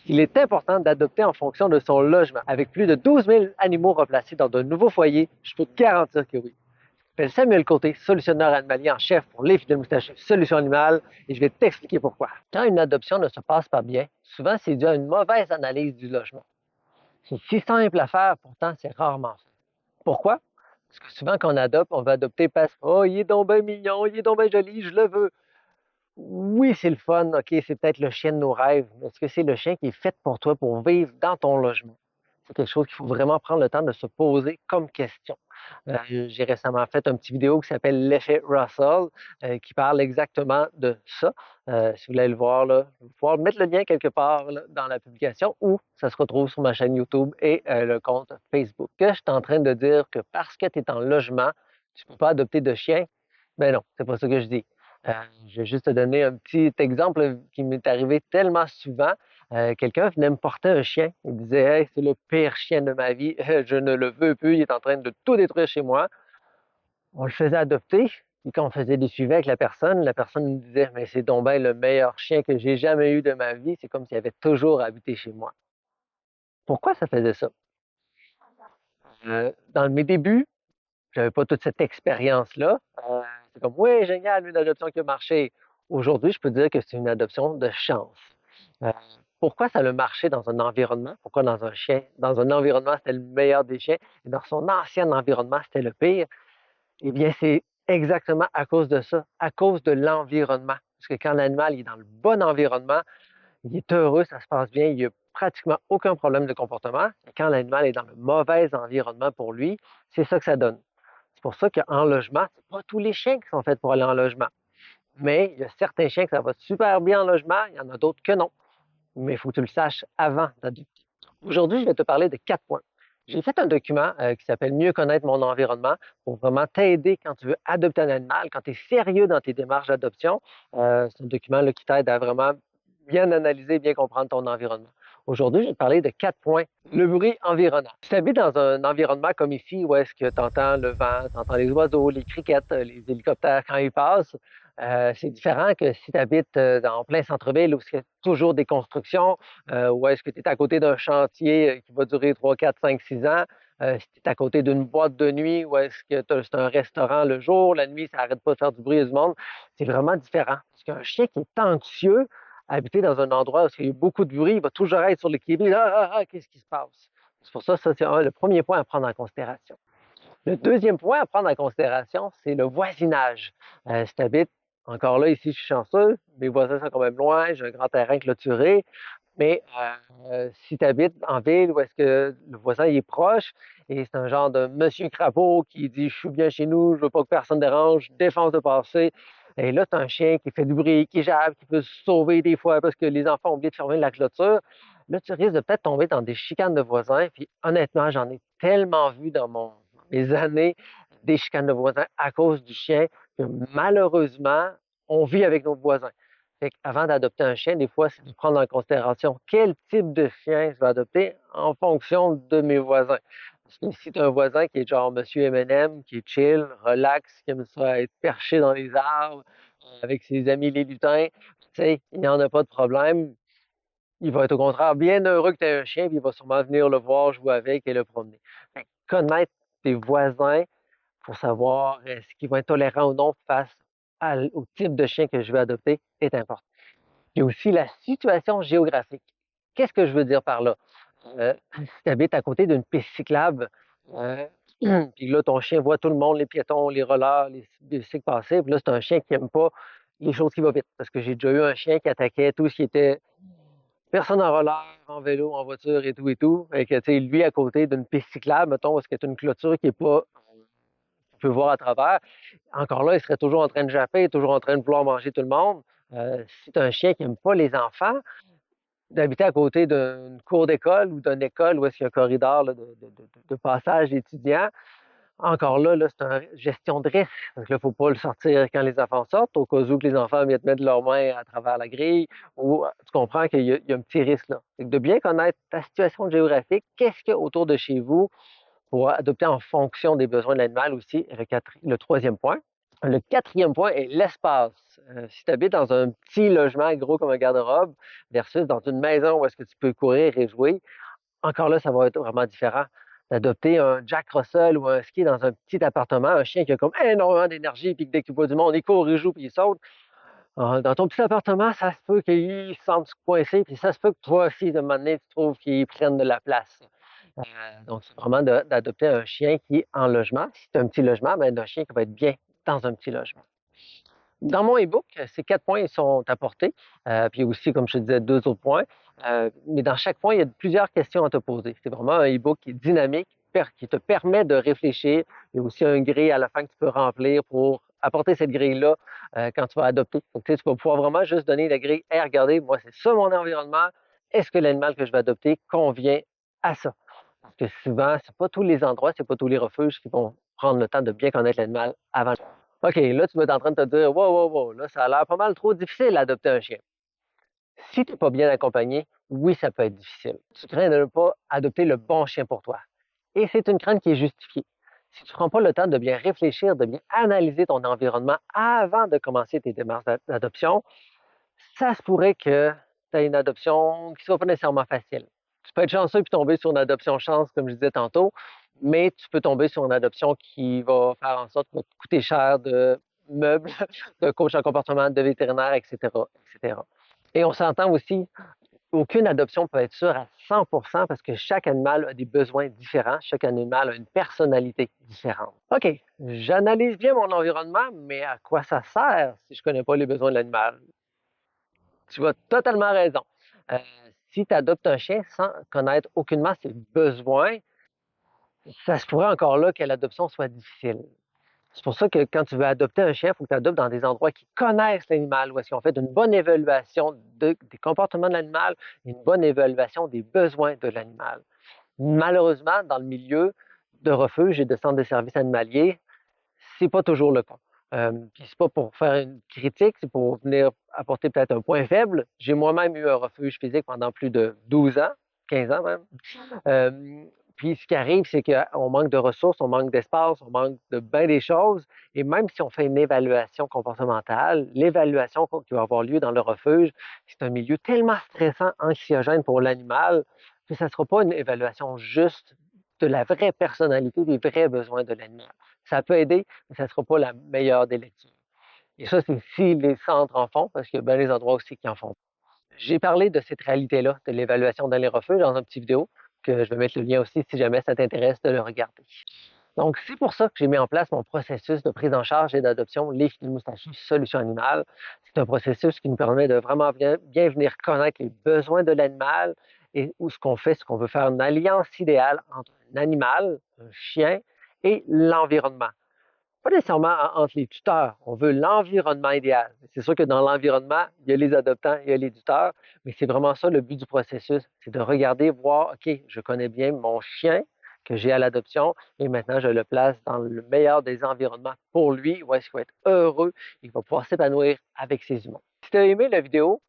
Il est important d'adopter en fonction de son logement. Avec plus de 12 000 animaux replacés dans de nouveaux foyers, je peux te garantir que oui. Je m'appelle Samuel Côté, solutionneur animalier en chef pour les Fidèles Moustachus Solutions Animales, et je vais t'expliquer pourquoi. Quand une adoption ne se passe pas bien, souvent c'est dû à une mauvaise analyse du logement. C'est si simple à faire, pourtant c'est rarement fait. Pourquoi? Parce que souvent quand on adopte, on va adopter parce que oh, il est donc bien mignon, il est donc bien joli, je le veux. Oui, c'est le fun, OK, c'est peut-être le chien de nos rêves, mais est-ce que c'est le chien qui est fait pour toi pour vivre dans ton logement? C'est quelque chose qu'il faut vraiment prendre le temps de se poser comme question. J'ai récemment fait un petit vidéo qui s'appelle l'effet Russell, qui parle exactement de ça. Si vous voulez le voir, là, je vais pouvoir mettre le lien quelque part là, dans la publication ou ça se retrouve sur ma chaîne YouTube et le compte Facebook. Que je suis en train de dire que parce que tu es en logement, tu ne peux pas adopter de chien? Ben non, c'est pas ça que je dis. Euh, je vais juste te donner un petit exemple qui m'est arrivé tellement souvent. Quelqu'un venait me porter un chien. Il disait hey, c'est le pire chien de ma vie, je ne le veux plus, il est en train de tout détruire chez moi. On le faisait adopter. Et quand on faisait des suivis avec la personne nous disait mais c'est donc bien le meilleur chien que j'ai jamais eu de ma vie. C'est comme s'il avait toujours habité chez moi. Pourquoi ça faisait ça? Dans mes débuts, j'avais pas toute cette expérience-là. C'est comme oui, génial, une adoption qui a marché. Aujourd'hui, je peux dire que c'est une adoption de chance. Euh, Pourquoi ça a marché dans un environnement? Pourquoi dans un chien? Dans un environnement, c'était le meilleur des chiens, et dans son ancien environnement, c'était le pire. Eh bien, c'est exactement à cause de ça, à cause de l'environnement. Parce que quand l'animal est dans le bon environnement, il est heureux, ça se passe bien, il n'y a pratiquement aucun problème de comportement. Et quand l'animal est dans le mauvais environnement pour lui, c'est ça que ça donne. C'est pour ça qu'en logement, c'est pas tous les chiens qui sont faits pour aller en logement. Mais il y a certains chiens que ça va super bien en logement, il y en a d'autres que non. Mais il faut que tu le saches avant d'adopter. Aujourd'hui, je vais te parler de 4 points. J'ai fait un document qui s'appelle Mieux connaître mon environnement pour vraiment t'aider quand tu veux adopter un animal, quand tu es sérieux dans tes démarches d'adoption. C'est un document là, qui t'aide à vraiment bien analyser, bien comprendre ton environnement. Aujourd'hui, je vais te parler de 4 points. Le bruit environnant. Si tu habites dans un environnement comme ici, où est-ce que tu entends le vent, tu entends les oiseaux, les criquettes, les hélicoptères quand ils passent, c'est différent que si tu habites en plein centre-ville où il y a toujours des constructions, ou est-ce que tu es à côté d'un chantier qui va durer 3, 4, 5, 6 ans? Si tu es à côté d'une boîte de nuit ou est-ce que c'est un restaurant le jour, la nuit, ça n'arrête pas de faire du bruit et du monde, c'est vraiment différent. Parce qu'un chien qui est anxieux, habiter dans un endroit où il y a beaucoup de bruit, il va toujours être sur le qui-vive. Qu'est-ce qui se passe? C'est pour ça, c'est le premier point à prendre en considération. Le deuxième point à prendre en considération, c'est le voisinage. Si tu habites, encore là, ici, je suis chanceux, mes voisins sont quand même loin, j'ai un grand terrain clôturé, mais si tu habites en ville où est-ce que le voisin il est proche et c'est un genre de monsieur crapaud qui dit je suis bien chez nous, je veux pas que personne dérange, défense de passer. Et là, tu as un chien qui fait du bruit, qui jappe, qui peut se sauver des fois parce que les enfants ont oublié de fermer la clôture. Là, tu risques de peut-être tomber dans des chicanes de voisins. Puis honnêtement, j'en ai tellement vu dans mes années des chicanes de voisins à cause du chien que malheureusement, on vit avec nos voisins. Fait qu'avant d'adopter un chien, des fois, c'est de prendre en considération quel type de chien je vais adopter en fonction de mes voisins. Parce que si tu as un voisin qui est genre Monsieur M&M, qui est chill, relax, qui aime ça être perché dans les arbres, avec ses amis les lutins, tu sais, il n'y en a pas de problème. Il va être au contraire bien heureux que tu aies un chien, puis il va sûrement venir le voir, jouer avec et le promener. Fait que connaître tes voisins pour savoir est-ce qu'ils vont être tolérants ou non face au type de chien que je vais adopter est important. Il y a aussi la situation géographique. Qu'est-ce que je veux dire par là? Si tu habites à côté d'une piste cyclable, euh, puis là, ton chien voit tout le monde, les piétons, les rollers, les bicycles passer, puis là, c'est un chien qui n'aime pas les choses qui vont vite. Parce que j'ai déjà eu un chien qui attaquait tout ce qui était personne en roller, en vélo, en voiture et tout et tout. Et que, tu sais, lui, à côté d'une piste cyclable, mettons, parce qu'il y a une clôture qui est pas, tu peux voir à travers, encore là, il serait toujours en train de japper, toujours en train de vouloir manger tout le monde. Si tu as un chien qui n'aime pas les enfants, d'habiter à côté d'une cour d'école ou d'une école où est-ce qu'il y a un corridor là, de passage d'étudiants, encore là, c'est une gestion de risque. Donc là, il ne faut pas le sortir quand les enfants sortent, au cas où que les enfants viennent mettre leurs mains à travers la grille, ou tu comprends qu'il y a un petit risque là. Donc, de bien connaître ta situation géographique, qu'est-ce qu'il y a autour de chez vous pour adopter en fonction des besoins de l'animal aussi, le troisième point. Le quatrième point est l'espace. Si tu habites dans un petit logement gros comme un garde-robe versus dans une maison où est-ce que tu peux courir et jouer, encore là, ça va être vraiment différent. D'adopter un Jack Russell ou un ski dans un petit appartement, un chien qui a comme énormément d'énergie, puis que dès qu'il voit du monde, il court, il joue, puis il saute. Dans ton petit appartement, ça se peut qu'il se sente coincé, puis ça se peut que toi aussi, de un moment donné, tu trouves qu'il prenne de la place. Euh, donc, c'est vraiment d'adopter un chien qui est en logement. Si c'est un petit logement, ben, un chien qui va être bien dans un petit logement. Dans mon e-book, ces 4 points sont apportés. Puis aussi, comme je te disais, 2 autres points. Mais dans chaque point, il y a plusieurs questions à te poser. C'est vraiment un e-book qui est dynamique, qui te permet de réfléchir. Il y a aussi un grille à la fin que tu peux remplir pour apporter cette grille-là quand tu vas adopter. Donc, tu vas pouvoir vraiment juste donner la grille. Hey, regardez, moi, c'est ça mon environnement. Est-ce que l'animal que je vais adopter convient à ça? Parce que souvent, c'est pas tous les endroits, c'est pas tous les refuges qui vont prendre le temps de bien connaître l'animal avant. OK, là, tu vas être en train de te dire, wow, wow, wow, là, ça a l'air pas mal trop difficile d'adopter un chien. Si tu n'es pas bien accompagné, oui, ça peut être difficile. Tu crains de ne pas adopter le bon chien pour toi. Et c'est une crainte qui est justifiée. Si tu ne prends pas le temps de bien réfléchir, de bien analyser ton environnement avant de commencer tes démarches d'adoption, ça se pourrait que tu aies une adoption qui ne soit pas nécessairement facile. Tu peux être chanceux et tomber sur une adoption chance, comme je disais tantôt, mais tu peux tomber sur une adoption qui va faire en sorte qu'il va te coûter cher de meubles, de coach en comportement, de vétérinaire, etc., etc. Et on s'entend aussi, aucune adoption peut être sûre à 100% parce que chaque animal a des besoins différents, chaque animal a une personnalité différente. OK, j'analyse bien mon environnement, mais à quoi ça sert si je ne connais pas les besoins de l'animal? Tu as totalement raison. Euh, Si tu adoptes un chien sans connaître aucunement ses besoins, ça se pourrait encore là que l'adoption soit difficile. C'est pour ça que quand tu veux adopter un chien, il faut que tu adoptes dans des endroits qui connaissent l'animal, où est-ce qu'ils ont fait une bonne évaluation des comportements de l'animal, une bonne évaluation des besoins de l'animal. Malheureusement, dans le milieu de refuge et de centres de services animaliers, c'est pas toujours le cas. Puis c'est pas pour faire une critique, c'est pour venir apporter peut-être un point faible. J'ai moi-même eu un refuge physique pendant plus de 12 ans, 15 ans même. Euh, Puis ce qui arrive, c'est qu'on manque de ressources, on manque d'espace, on manque de bien des choses. Et même si on fait une évaluation comportementale, l'évaluation qui va avoir lieu dans le refuge, c'est un milieu tellement stressant, anxiogène pour l'animal, que ça ne sera pas une évaluation juste de la vraie personnalité, des vrais besoins de l'animal. Ça peut aider, mais ça ne sera pas la meilleure des lectures. Et ça, c'est si les centres en font, parce qu'il y a bien des endroits aussi qui en font. J'ai parlé de cette réalité-là, de l'évaluation dans les refuges, dans une petite vidéo, que je vais mettre le lien aussi si jamais ça t'intéresse de le regarder. Donc, c'est pour ça que j'ai mis en place mon processus de prise en charge et d'adoption Les Fidèles Moustachus Solutions Animales. C'est un processus qui nous permet de vraiment bien venir connaître les besoins de l'animal et où ce qu'on fait, c'est qu'on veut faire une alliance idéale entre un animal, un chien et l'environnement. Pas nécessairement entre les tuteurs. On veut l'environnement idéal. C'est sûr que dans l'environnement, il y a les adoptants, il y a les tuteurs, mais c'est vraiment ça le but du processus. C'est de regarder, voir, OK, je connais bien mon chien que j'ai à l'adoption et maintenant je le place dans le meilleur des environnements pour lui, où est-ce qu'il va être heureux et qu'il va pouvoir s'épanouir avec ses humains. Si tu as aimé la vidéo,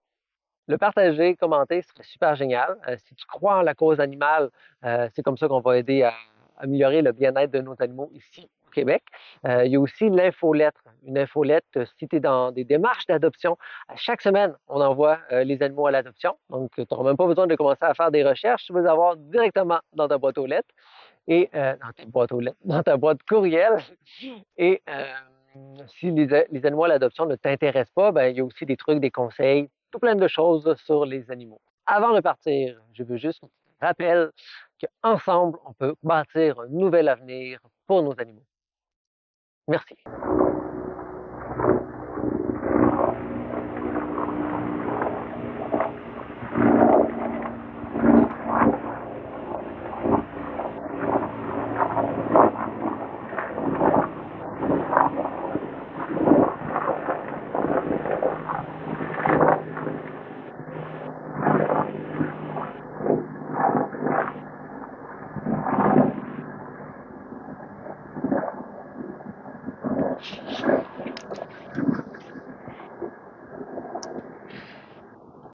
le partager, commenter, ce serait super génial. Si tu crois en la cause animale, c'est comme ça qu'on va aider à améliorer le bien-être de nos animaux ici au Québec. Il y a aussi l'infolettre. Une infolettre, si tu es dans des démarches d'adoption, à chaque semaine, on envoie les animaux à l'adoption. Donc, tu n'auras même pas besoin de commencer à faire des recherches. Tu vas les avoir directement dans ta boîte aux lettres et dans ta boîte aux lettres, dans ta boîte courriel. Et si les animaux à l'adoption ne t'intéressent pas, ben, il y a aussi des trucs, des conseils, tout plein de choses sur les animaux. Avant de partir, je veux juste qu'on te rappelle qu'ensemble, on peut bâtir un nouvel avenir pour nos animaux. Merci.